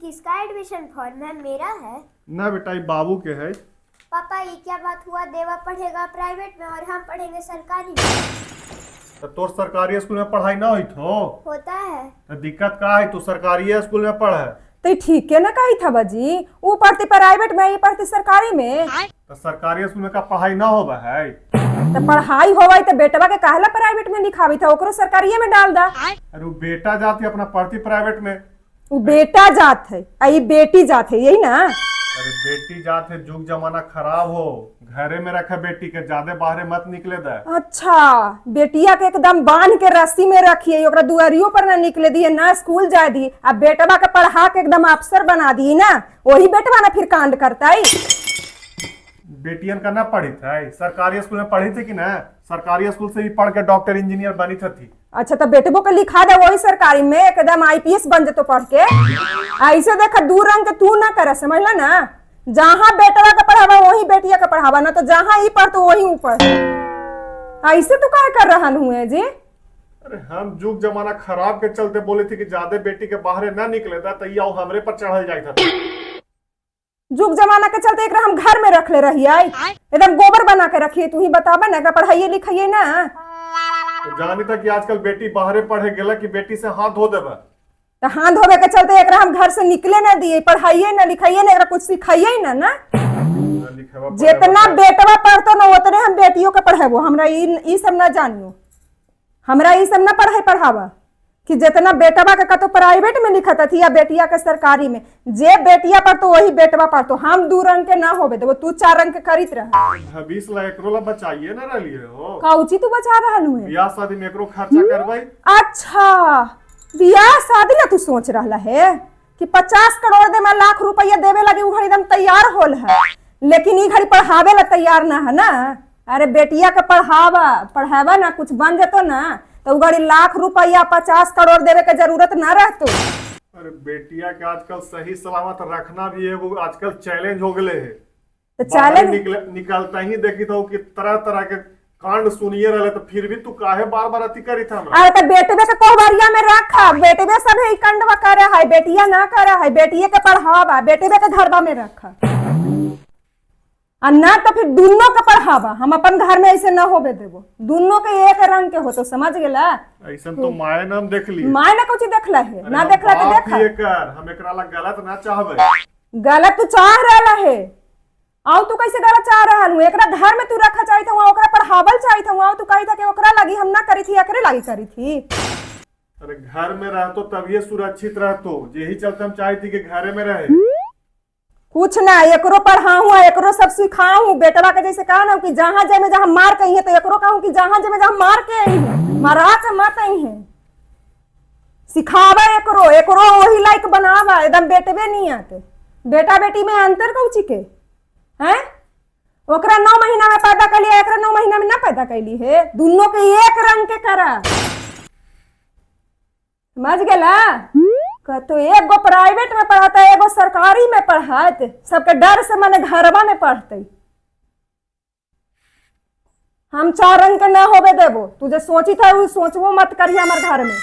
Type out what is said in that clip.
किसका admission form है? मेरा है ना बेटा, ये बाबू के है। पापा ये क्या बात हुआ? देवा पढ़ेगा प्राइवेट में और हम पढ़ेंगे सरकारी में। तो तोर सरकारी स्कूल में पढ़ाई ना हुई थो? होता है। तो दिक्कत का है? तू सरकारी स्कूल में पढ़ है तो ठीक है ना कही था बाजी, वो पढ़ती प्राइवेट में, ये पढ़ती सरकारी में। तो सरकारी स्कूल में का पढ़ाई ना होबा है? तो पढ़ाई होवाई तो बेटवा के काहला प्राइवेट में लिखावी था, ओकरो सरकारिये में डाल दा। अरे वो बेटा जाती अपना पढ़ती प्राइवेट में। वो बेटा जात है, आई बेटी जात है, यही ना। अरे बेटी जात है, जुग जमाना खराब हो, घरे में रखे बेटी के, ज्यादा बाहर मत निकले दे। अच्छा, बेटिया के एकदम बांध के रस्सी में रखिए, ओकरा दुआरियों पर ना निकले दिए, ना स्कूल जाए दी। अब बेटवा के पढ़ा के एकदम अफसर बना दी ना, वही बेटवा ना फिर कांड करता है। बेटियन का ना पढ़ी था, सरकारी स्कूल में पढ़ी थी कि ना? सरकारी स्कूल से भी पढ़ के डॉक्टर इंजीनियर बनी थी। अच्छा, तो बेटबो के लिखा दे वही सरकारी में, एकदम आईपीएस बन जतो पढ़ के। ऐसे देख दू रंग के तू ना करे, समझला ना। जहाँ बेटवा का पढ़ावा वही बेटिया का पढ़ावा, ना तो जहाँ ही पढ़ तो वही ऊपर। ऐसे तो क्या कर रहा हुए जी? अरे हम जुग जमाना खराब के चलते बोले थे कि ज्यादा बेटी के बाहर ना निकले था, तो ये हमरे पर चढ़ल जाता था। जुग जमाना के चलते एक हम घर में रख ले रही है, एकदम गोबर बना के रखिए। तू ही बताबा ना, पढ़ाइए लिखाइए ना। तो जानी था कि आजकल बेटी बाहरे पढ़े गेला कि बेटी से हाथ धो देबा। तो हाथ धोबे के चलते एक हम घर से निकले ना दिए, पढ़ाइए ना लिखाइए ना, कुछ सिखाइए ना। जितना बेटवा पढ़तो ना उतने हम बेटियों के पढ़ेबो। हमरा ई सब ना जानियो, हमरा ई सब ना पढ़ाई पढ़ावा कि जितना बेटवा का तो प्राइवेट में लिखा थी या बेटिया के सरकारी में। जे बेटिया पर तो वही बेटवा पर तो हम दू रंग के ना होबे तो तू चार रंग के करित रह। 20 लाख एकरो बचाइए ना रलिए हो। काउची तू बचा रहलू है? ब्याह शादी में एकरो खर्चा करवाई। अच्छा, ब्याह शादी ना तू सोच रहा है कि 50 करोड़ दे, मैं लाख रुपया देवे लगे वो घड़ी एकदम तैयार होल है, लेकिन ई घड़ी पढ़ावे ला तैयार ना है ना। अरे बेटिया के पढ़ावा ना, कुछ बन जतो ना तो गाड़ी लाख रुपया 50 करोड़ देवे के जरूरत ना रहतो। अरे बेटिया के आजकल सही सलामत रखना भी एगो आजकल चैलेंज हो गए है। तो चैलेंज निकलता ही देखी था कि तरह तरह के कांड सुनिए रहे, तो फिर भी तू काहे बार बार अति करी था? अरे तो बेटवे के कोहबरिया में रखा, बेटवे सब है कंडवा करे है, बेटिया ना करे है। बेटिया के पढ़ावा, बेटवे के घरवा में रखा, और ना तो फिर दोनों का पढ़ावा। हम अपन घर में ऐसे ना होबे देबो, दोनों के एक रंग के हो तो समझ गेला। ऐसा तो माय नाम देख ली, माय ना कुछ देखला है ना, देखला तो देखा। हम एकरा ला गलत ना चाहबे। गलत तू चाह रहा है, आओ तू कैसे गलत चाह रहा हूँ? एकरा घर में तू रखा चाहिए था, वहाँ ओकरा पढ़ावल चाहिए था, वहाँ तू कही था कि ओकरा लगी हम ना करी थी, एकरे लगी करी थी। अरे घर में रहतो तभी सुरक्षित रहतो, यही चलते हम चाहती कि घरे में रहे। कुछ ना, एकरो पढ़ाऊँ, एकरो सब सिखाऊँ। बेटवा के जैसे कहा ना कि जहाँ जाए में जहाँ मार कही है, तो एकरो कहूँ कि जहाँ जाए में जहाँ मार के आई है, मारा के मत आई है। सिखावा एकरो, एकरो वही लायक बनावा, एकदम बेटवे नहीं आते। बेटा बेटी में अंतर कौची के हैं? ओकरा 9 महीना में पैदा कर लिया, एकरा 9 महीना में ना पैदा कैली है। दोनों के एक रंग के करा, समझ गेला? तो एगो प्राइवेट में पढ़ाता, एगो सरकारी में पढ़ात, सबके डर से माने घरवा में पढ़ते। हम चार रंग के ना होबे देबो। तुझे सोची था वो सोचबो मत करिए हमारे घर में।